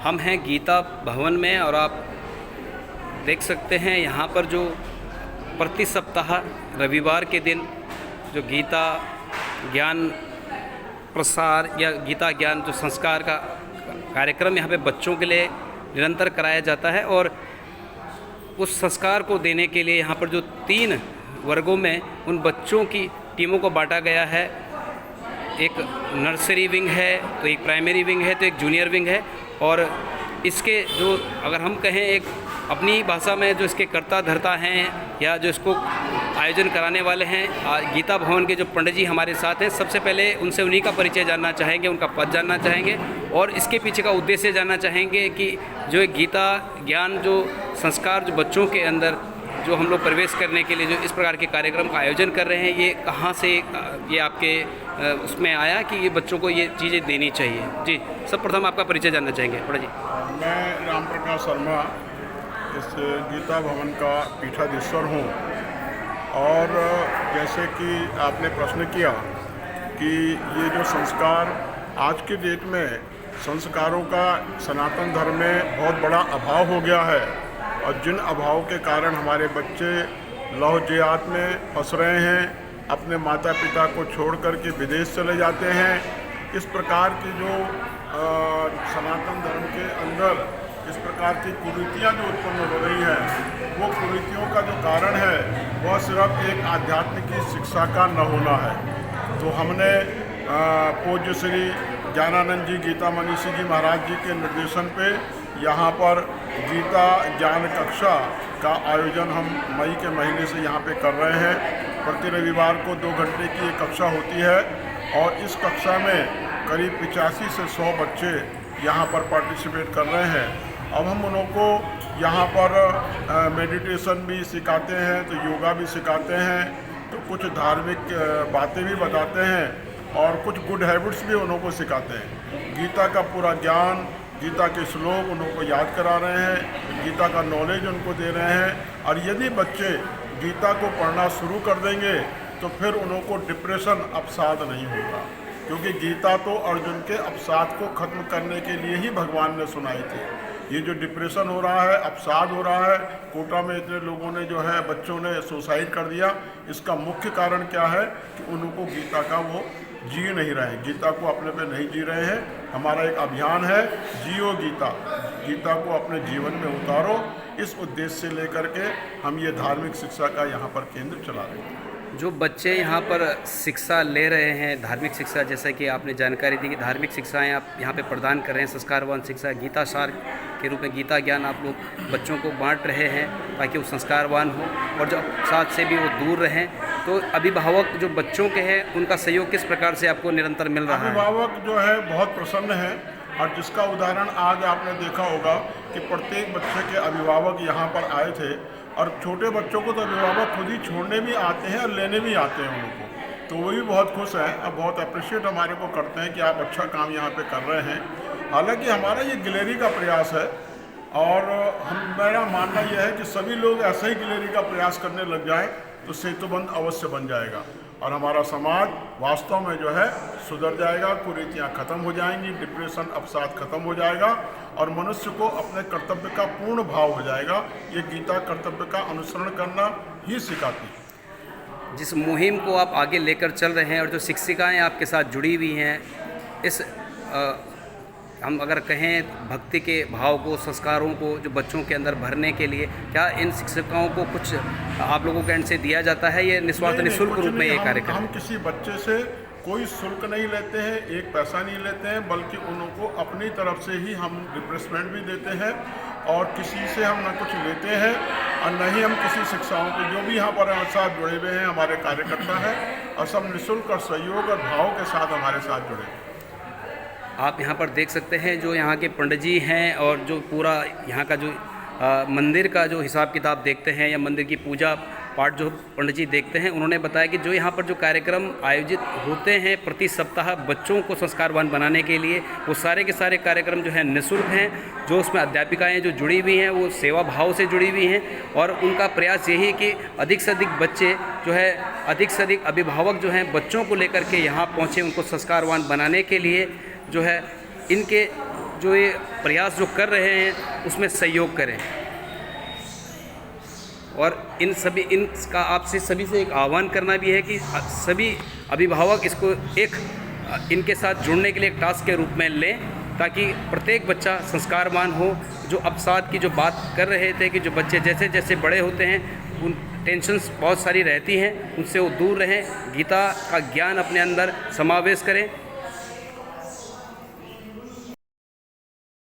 हम हैं गीता भवन में और आप देख सकते हैं यहाँ पर जो प्रति सप्ताह रविवार के दिन जो गीता ज्ञान प्रसार या गीता ज्ञान जो संस्कार का कार्यक्रम यहाँ पे बच्चों के लिए निरंतर कराया जाता है। और उस संस्कार को देने के लिए यहाँ पर जो 3 वर्गों में उन बच्चों की टीमों को बांटा गया है। एक नर्सरी विंग है, तो एक प्राइमरी विंग है, तो एक जूनियर विंग है। और इसके जो अगर हम कहें एक अपनी भाषा में जो इसके कर्ता धर्ता हैं या जो इसको आयोजन कराने वाले हैं गीता भवन के जो पंडित जी हमारे साथ हैं, सबसे पहले उनसे उन्हीं का परिचय जानना चाहेंगे, उनका पद जानना चाहेंगे और इसके पीछे का उद्देश्य जानना चाहेंगे कि जो एक गीता ज्ञान जो संस्कार जो बच्चों के अंदर जो हम लोग प्रवेश करने के लिए जो इस प्रकार के कार्यक्रम का आयोजन कर रहे हैं, ये कहाँ से ये आपके उसमें आया कि ये बच्चों को ये चीज़ें देनी चाहिए। जी, सब प्रथम आपका परिचय जानना चाहेंगे पंडित जी। मैं राम प्रकाश शर्मा इस गीता भवन का पीठाधीश्वर हूँ। और जैसे कि आपने प्रश्न किया कि ये जो संस्कार आज के डेट में संस्कारों का सनातन धर्म में बहुत बड़ा अभाव हो गया है और जिन अभाव के कारण हमारे बच्चे लौह जिहाद में फंस रहे हैं, अपने माता पिता को छोड़ कर के विदेश चले जाते हैं। इस प्रकार की जो सनातन धर्म के अंदर इस प्रकार की कुरीतियाँ जो उत्पन्न हो रही हैं, वो कुरीतियों का जो कारण है वह सिर्फ एक आध्यात्मिक शिक्षा का न होना है। तो हमने पूज्य श्री ज्ञानानंद जी गीता मनीषी जी महाराज जी के निर्देशन पे यहाँ पर गीता ज्ञान कक्षा का आयोजन हम मई के महीने से यहाँ पे कर रहे हैं। प्रति रविवार को 2 घंटे की एक कक्षा होती है और इस कक्षा में करीब 85 से 100 बच्चे यहाँ पर पार्टिसिपेट कर रहे हैं। अब हम उन्हों को यहाँ पर मेडिटेशन भी सिखाते हैं, तो योगा भी सिखाते हैं, तो कुछ धार्मिक बातें भी बताते हैं और कुछ गुड हैबिट्स भी उन्हों को सिखाते हैं। गीता का पूरा ज्ञान, गीता के श्लोक उन्हों को याद करा रहे हैं, गीता का नॉलेज उनको दे रहे हैं। और यदि बच्चे गीता को पढ़ना शुरू कर देंगे तो फिर उन्हों को डिप्रेशन अवसाद नहीं होगा, क्योंकि गीता तो अर्जुन के अवसाद को खत्म करने के लिए ही भगवान ने सुनाई थी। ये जो डिप्रेशन हो रहा है, अवसाद हो रहा है, कोटा में इतने लोगों ने जो है बच्चों ने सुसाइड कर दिया, इसका मुख्य कारण क्या है कि उनको गीता का वो जी नहीं रहे हैं, गीता को अपने पे नहीं जी रहे हैं। हमारा एक अभियान है जियो गीता, गीता को अपने जीवन में उतारो, इस उद्देश्य से लेकर के हम ये धार्मिक शिक्षा का यहाँ पर केंद्र चला रहे हैं। जो बच्चे यहाँ पर शिक्षा ले रहे हैं, धार्मिक शिक्षा, जैसा कि आपने जानकारी दी कि धार्मिक शिक्षाएं आप यहाँ पे प्रदान कर रहे हैं, संस्कारवान शिक्षा गीता सार के रूप में गीता ज्ञान आप लोग बच्चों को बांट रहे हैं ताकि वो संस्कारवान हो और जो साथ से भी वो दूर रहें। तो अभिभावक जो बच्चों के हैं उनका सहयोग किस प्रकार से आपको निरंतर मिल रहा है? अभिभावक जो है बहुत प्रसन्न है और जिसका उदाहरण आज आपने देखा होगा कि प्रत्येक बच्चे के अभिभावक यहाँ पर आए थे और छोटे बच्चों को तो अभिभावक खुद ही छोड़ने भी आते हैं और लेने भी आते हैं उनको, तो वो भी बहुत खुश हैं और बहुत अप्रिशिएट हमारे को करते हैं कि आप अच्छा काम यहाँ पे कर रहे हैं। हालांकि हमारा ये गिलेरी का प्रयास है और मेरा मानना यह है कि सभी लोग ऐसा ही गिलेरी का प्रयास करने लग जाएं तो सेतुबंध अवश्य बन जाएगा और हमारा समाज वास्तव में जो है सुधर जाएगा, कुरीतियाँ खत्म हो जाएंगी, डिप्रेशन अवसाद खत्म हो जाएगा और मनुष्य को अपने कर्तव्य का पूर्ण भाव हो जाएगा। ये गीता कर्तव्य का अनुसरण करना ही सिखाती है। जिस मुहिम को आप आगे लेकर चल रहे हैं और जो शिक्षिकाएं आपके साथ जुड़ी हुई हैं, इस हम अगर कहें भक्ति के भाव को, संस्कारों को जो बच्चों के अंदर भरने के लिए, क्या इन शिक्षिकाओं को कुछ आप लोगों के एंड से दिया जाता है? ये निस्वार्थ निःशुल्क रूप में ये कार्यक्रम? हम किसी बच्चे से कोई शुल्क नहीं लेते हैं, एक पैसा नहीं लेते हैं, बल्कि उनको अपनी तरफ से ही हम रिप्लेसमेंट भी देते हैं और किसी से हम न कुछ लेते हैं और न ही हम किसी शिक्षाओं को, जो भी यहाँ पर हमारे साथ जुड़े हुए हैं हमारे कार्यकर्ता हैं और सब निःशुल्क और सहयोग और भाव के साथ हमारे साथ जुड़े हैं। आप यहाँ पर देख सकते हैं जो यहाँ के पंडित जी हैं और जो पूरा यहाँ का जो मंदिर का जो हिसाब किताब देखते हैं या मंदिर की पूजा पाठ जो पंडित जी देखते हैं, उन्होंने बताया कि जो यहाँ पर जो कार्यक्रम आयोजित होते हैं प्रति सप्ताह बच्चों को संस्कारवान बनाने के लिए, वो सारे के सारे कार्यक्रम जो है निःशुल्क हैं। जो उसमें अध्यापिकाएँ जो जुड़ी हुई हैं वो सेवा भाव से जुड़ी हुई हैं और उनका प्रयास यही है कि अधिक से अधिक बच्चे जो है, अधिक से अधिक अभिभावक जो हैं बच्चों को लेकर के यहाँ पहुँचे, उनको संस्कारवान बनाने के लिए जो है इनके जो ये प्रयास जो कर रहे हैं उसमें सहयोग करें। और इनका आपसे सभी से एक आह्वान करना भी है कि सभी अभिभावक इसको एक इनके साथ जुड़ने के लिए एक टास्क के रूप में लें, ताकि प्रत्येक बच्चा संस्कारवान हो। जो अवसाद की जो बात कर रहे थे कि जो बच्चे जैसे जैसे बड़े होते हैं उन टेंशन्स बहुत सारी रहती हैं, उनसे वो दूर रहें, गीता का ज्ञान अपने अंदर समावेश करें